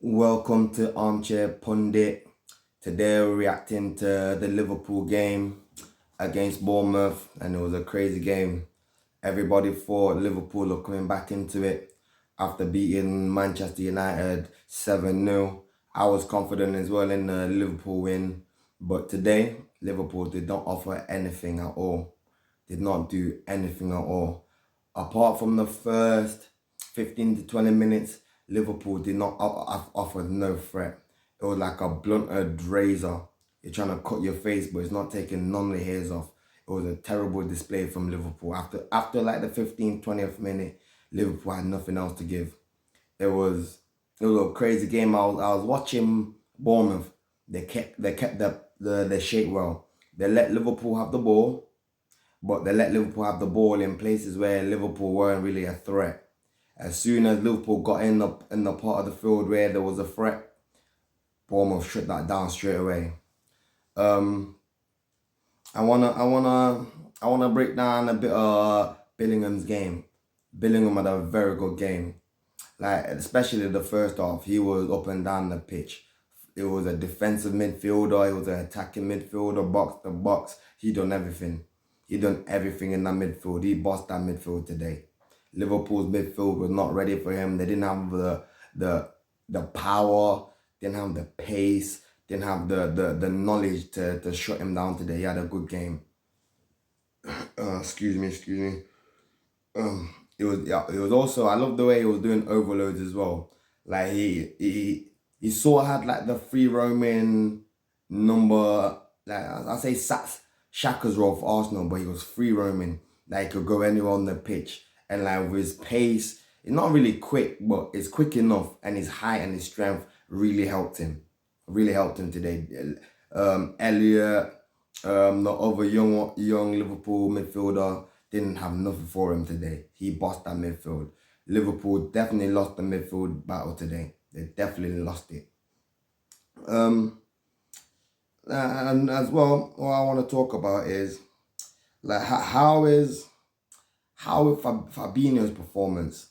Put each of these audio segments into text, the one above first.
Welcome to Armchair Pundit. Today we're reacting to the Liverpool game against Bournemouth, and it was a crazy game. Everybody thought Liverpool were coming back into it after beating Manchester United 7-0. I was confident as well in the Liverpool win, but today Liverpool did not offer anything at all. Did not do anything at all. Apart from the first 15 to 20 minutes, Liverpool did not offer no threat. It was like a blunted razor. You're trying to cut your face, but it's not taking none of the hairs off. It was a terrible display from Liverpool. After like the 15th, 20th minute, Liverpool had nothing else to give. It was a crazy game. I was watching Bournemouth. They kept the shape well. They let Liverpool have the ball, but they let Liverpool have the ball in places where Liverpool weren't really a threat. As soon as Liverpool got in the part of the field where there was a threat, Bournemouth shut that down straight away. Um, I wanna break down a bit of Billingham's game. Bellingham had a very good game. Like especially the first half, he was up and down the pitch. It was a defensive midfielder. He was an attacking midfielder, box to box. He done everything. He done everything in that midfield. He bossed that midfield today. Liverpool's midfield was not ready for him. They didn't have the power, didn't have the pace, didn't have the knowledge to shut him down today. He had a good game. Excuse me. It was also, I love the way he was doing overloads as well. Like he sort of had like the free roaming number, like I say Shaka's role for Arsenal, but he was free roaming. Like he could go anywhere on the pitch, and like with his pace, it's not really quick, but it's quick enough, and his height and his strength really helped him. Really helped him today. Elliot, the other young Liverpool midfielder, didn't have nothing for him today. He bossed that midfield. Liverpool definitely lost the midfield battle today. They definitely lost it. Um, and as well, what I want to talk about is like how is Fabinho's performance?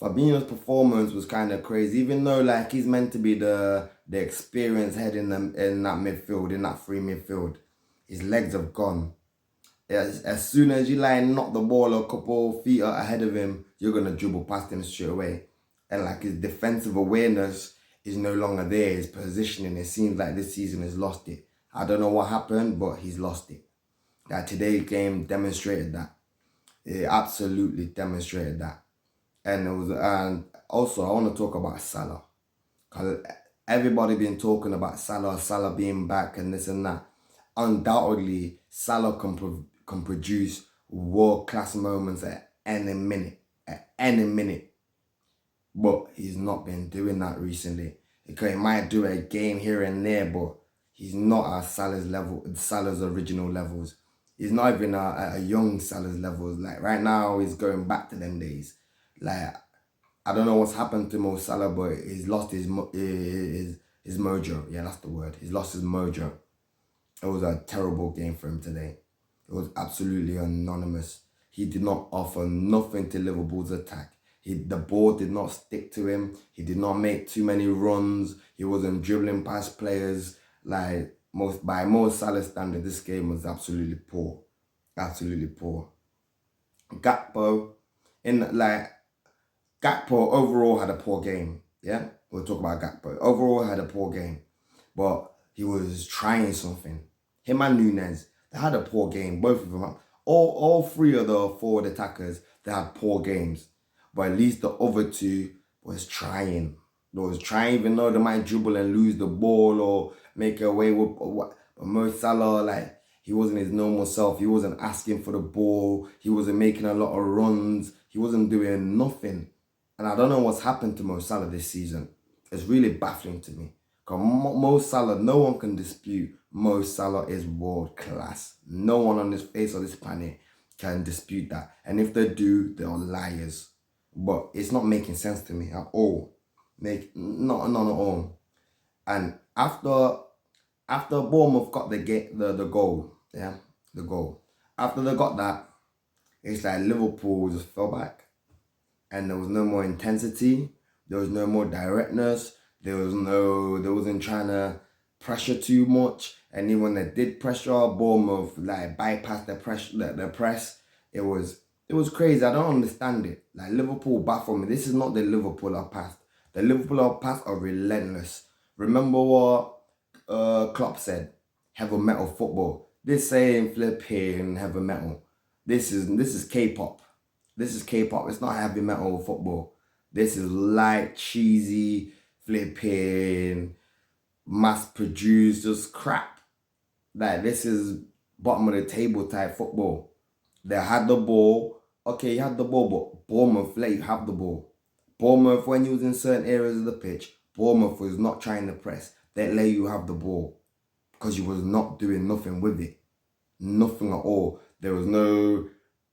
Fabinho's performance was kind of crazy, even though like he's meant to be the experienced head in that midfield, in that free midfield. His legs have gone. As soon as you like knock the ball a couple feet ahead of him, you're gonna dribble past him straight away. And like his defensive awareness is no longer there. His positioning, it seems like this season has lost it. I don't know what happened, but he's lost it. That today's game demonstrated that. It absolutely demonstrated that. And also I want to talk about Salah. Cause everybody been talking about Salah being back and this and that. Undoubtedly, Salah can produce world class moments at any minute. At any minute. But he's not been doing that recently. Okay, he might do a game here and there, but he's not at Salah's original levels. He's not even at a young Salah's levels. Like right now, he's going back to them days. Like I don't know what's happened to Mo Salah, but he's lost his mojo. Yeah, that's the word. He's lost his mojo. It was a terrible game for him today. It was absolutely anonymous. He did not offer nothing to Liverpool's attack. The ball did not stick to him. He did not make too many runs. He wasn't dribbling past players. Like by most Salah standard, this game was absolutely poor. Absolutely poor. Gakpo, in like Gakpo overall had a poor game. Yeah, we'll talk about Gakpo. Overall had a poor game, but he was trying something. Him and Nunes, they had a poor game. Both of them, all three of the forward attackers, they had poor games. But at least the other two was trying. They was trying, even though they might dribble and lose the ball or make away with what. But Mo Salah, like he wasn't his normal self. He wasn't asking for the ball. He wasn't making a lot of runs. He wasn't doing nothing. And I don't know what's happened to Mo Salah this season. It's really baffling to me. Because Mo Salah, no one can dispute Mo Salah is world class. No one on this face of this planet can dispute that. And if they do, they're liars. But it's not making sense to me at all. Not at all. And after Bournemouth got the goal, yeah, the goal. After they got that, it's like Liverpool just fell back. And there was no more intensity. There was no more directness. There wasn't trying to pressure too much. And even when they did pressure, Bournemouth like bypassed the pressure, the press. It was crazy. I don't understand it. Like Liverpool baffle me. This is not the Liverpool of past. The Liverpool of past are relentless. Remember what Klopp said? Heavy metal football. This ain't flipping heavy metal. This is K-pop. This is K-pop. It's not heavy metal football. This is light, cheesy, flipping, mass-produced, just crap. Like this is bottom of the table type football. They had the ball. Okay, you had the ball, but Bournemouth let you have the ball. Bournemouth, when you was in certain areas of the pitch, Bournemouth was not trying to press. They let you have the ball because you was not doing nothing with it. Nothing at all. There was no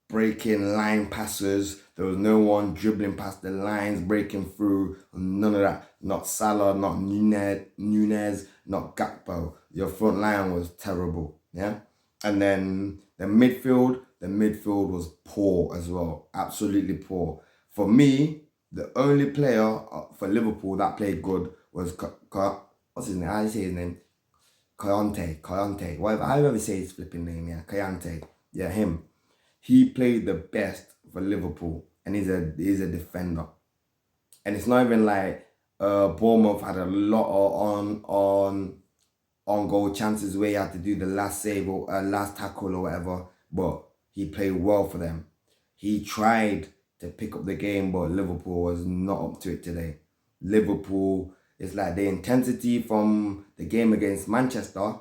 breaking line passes. There was no one dribbling past the lines, breaking through. None of that. Not Salah, not Nunez, not Gakpo. Your front line was terrible. Yeah. And then the midfield was poor as well. Absolutely poor. For me, the only player for Liverpool that played good was what's his name? How do you say his name? Kayante, whatever, however you say his flipping name, yeah, Kayante, yeah, him. He played the best for Liverpool, and he's a defender. And it's not even like Bournemouth had a lot of on goal chances where he had to do the last save or last tackle or whatever, but he played well for them. He tried to pick up the game, but Liverpool was not up to it today. Liverpool, it's like the intensity from the game against Manchester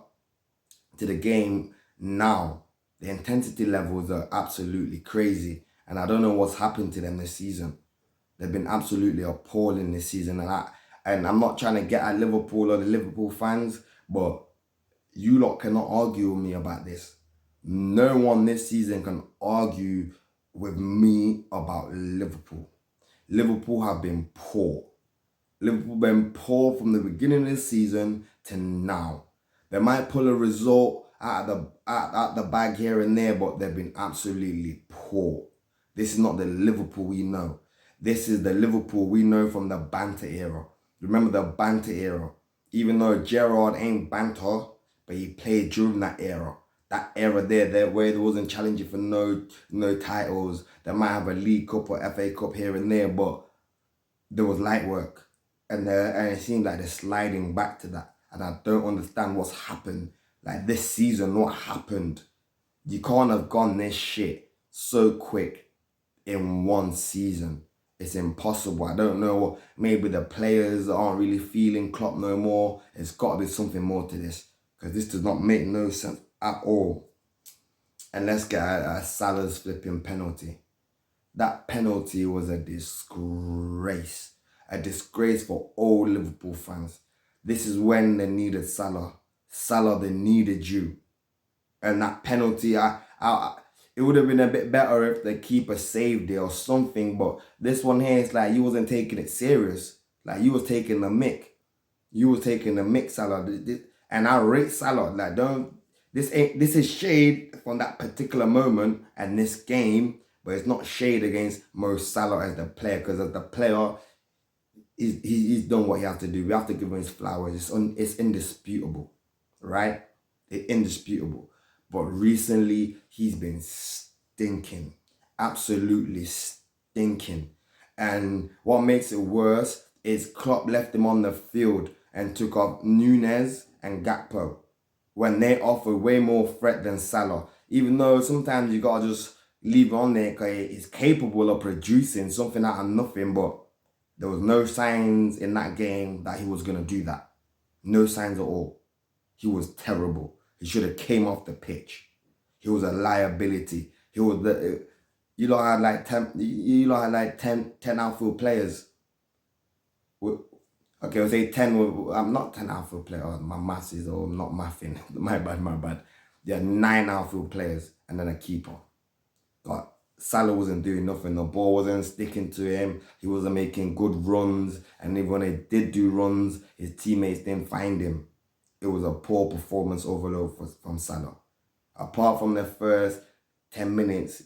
to the game now. The intensity levels are absolutely crazy. And I don't know what's happened to them this season. They've been absolutely appalling this season. And I'm not trying to get at Liverpool or the Liverpool fans, but you lot cannot argue with me about this. No one this season can argue with me about Liverpool. Liverpool have been poor. Liverpool been poor from the beginning of the season to now. They might pull a result out of the bag here and there, but they've been absolutely poor. This is not the Liverpool we know. This is the Liverpool we know from the banter era. Remember the banter era? Even though Gerrard ain't banter, but he played during that era. That era there where there wasn't challenging for no titles. They might have a League Cup or FA Cup here and there, but there was light work. And it seems like they're sliding back to that. And I don't understand what's happened. Like this season, what happened? You can't have gone this shit so quick in one season. It's impossible. I don't know. Maybe the players aren't really feeling Klopp no more. It's got to be something more to this. Because this does not make no sense at all. And let's get a Salah's flipping penalty. That penalty was a disgrace. A disgrace for all Liverpool fans. This is when they needed Salah. Salah, they needed you. And that penalty, it would have been a bit better if the keeper saved it or something. But this one here, it's like you wasn't taking it serious. Like you was taking the mick. You was taking the mick, Salah. And I rate Salah. Like this is shade from that particular moment and this game, but it's not shade against Mo Salah as the player, because as the player, he's done what he has to do. We have to give him his flowers. It's indisputable, right? It's indisputable. But recently, he's been stinking. Absolutely stinking. And what makes it worse is Klopp left him on the field and took off Nunez and Gakpo when they offer way more threat than Salah. Even though sometimes you gotta just leave it on there because he's capable of producing something out of nothing, but there was no signs in that game that he was going to do that. No signs at all. He was terrible. He should have came off the pitch. He was a liability. He was you lot had like 10 outfield players. Okay, I'll say 10. I'm not 10 outfield players. My maths is all not mathing. My bad. There are 9 outfield players and then a keeper. But Salah wasn't doing nothing. The ball wasn't sticking to him. He wasn't making good runs. And even when he did do runs, his teammates didn't find him. It was a poor performance overload from Salah. Apart from the first 10 minutes,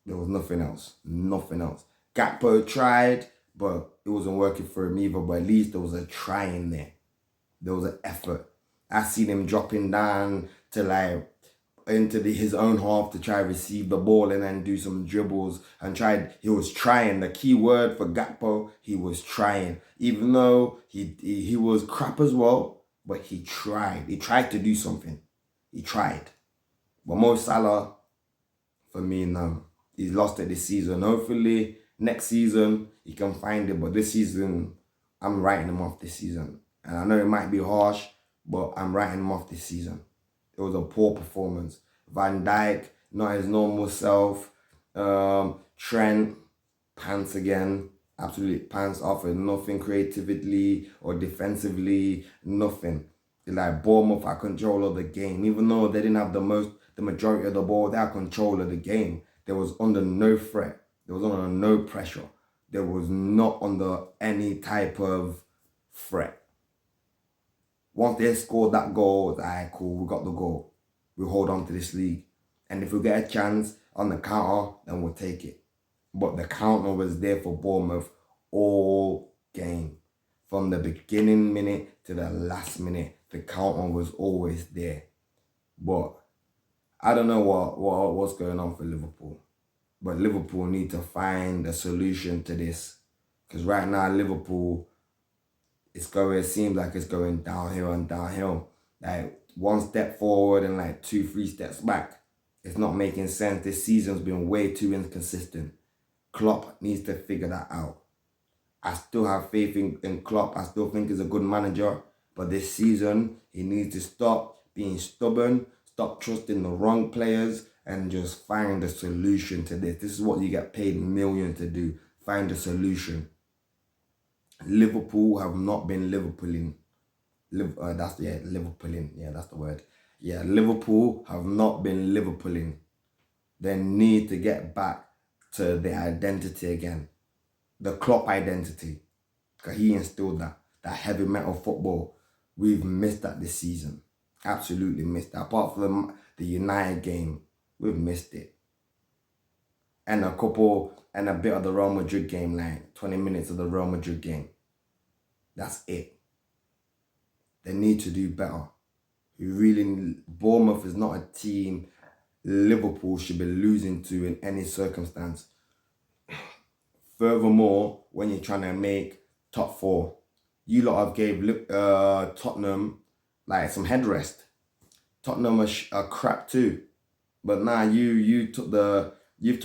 there was nothing else. Nothing else. Gakpo tried, but it wasn't working for him either. But at least there was a try in there. There was an effort. I seen him dropping down to like into his own half to try receive the ball and then do some dribbles and he was trying. The key word for Gakpo, he was trying. Even though he was crap as well, but he tried. He tried to do something. He tried. But Mo Salah, for me, no. He's lost it this season. Hopefully next season he can find it. But this season, I'm writing him off this season. And I know it might be harsh, but I'm writing him off this season. It was a poor performance. Van Dijk, not his normal self. Trent, pants again. Absolutely pants off with nothing creatively or defensively, nothing. It's like Bournemouth had control of the game. Even though they didn't have the majority of the ball, they had control of the game. They was under no threat. There was under no pressure. There was not under any type of threat. Once they scored that goal, it's like, cool, we got the goal. We hold on to this league. And if we get a chance on the counter, then we'll take it. But the counter was there for Bournemouth all game. From the beginning minute to the last minute, the counter was always there. But I don't know what's going on for Liverpool. But Liverpool need to find a solution to this. Because right now, Liverpool, it seems like it's going downhill and downhill. Like one step forward and like 2-3 steps back. It's not making sense. This season's been way too inconsistent. Klopp needs to figure that out. I still have faith in Klopp. I still think he's a good manager. But this season, he needs to stop being stubborn, stop trusting the wrong players, and just find a solution to this. This is what you get paid millions to do. Find a solution. Liverpool have not been Liverpooling. Liverpooling. Yeah, that's the word. Yeah, Liverpool have not been Liverpooling. They need to get back to their identity again. The Klopp identity. Because he instilled that heavy metal football. We've missed that this season. Absolutely missed that. Apart from the United game, we've missed it. And a bit of the Real Madrid game, like 20 minutes of the Real Madrid game. That's it. They need to do better. Bournemouth is not a team Liverpool should be losing to in any circumstance. Furthermore, when you're trying to make top 4, you lot have gave Tottenham like some headrest. Tottenham are crap too. But now you've took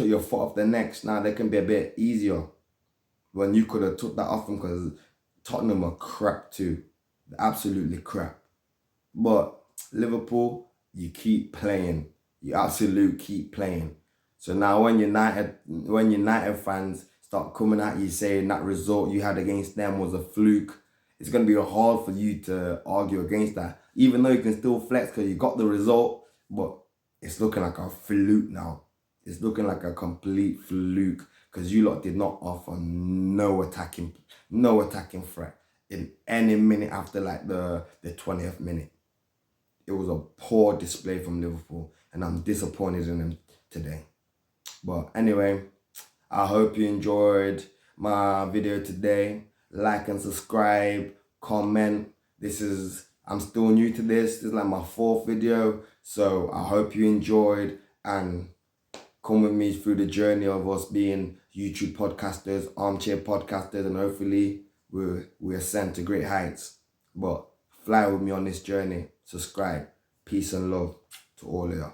your foot off their necks. Now they can be a bit easier. When you could have took that off them, because Tottenham are crap too. They're absolutely crap. But Liverpool, you keep playing. You absolutely keep playing. So now when United fans start coming at you saying that result you had against them was a fluke, it's going to be hard for you to argue against that. Even though you can still flex because you got the result, but it's looking like a fluke now. It's looking like a complete fluke because you lot did not offer no attacking threat in any minute after like the 20th minute. It was a poor display from Liverpool and I'm disappointed in them today. But anyway, I hope you enjoyed my video today. Like and subscribe, comment. I'm still new to this. This is like my 4th video. So I hope you enjoyed and come with me through the journey of us being YouTube podcasters, armchair podcasters, and hopefully we ascend to great heights. But fly with me on this journey. Subscribe. Peace and love to all of you.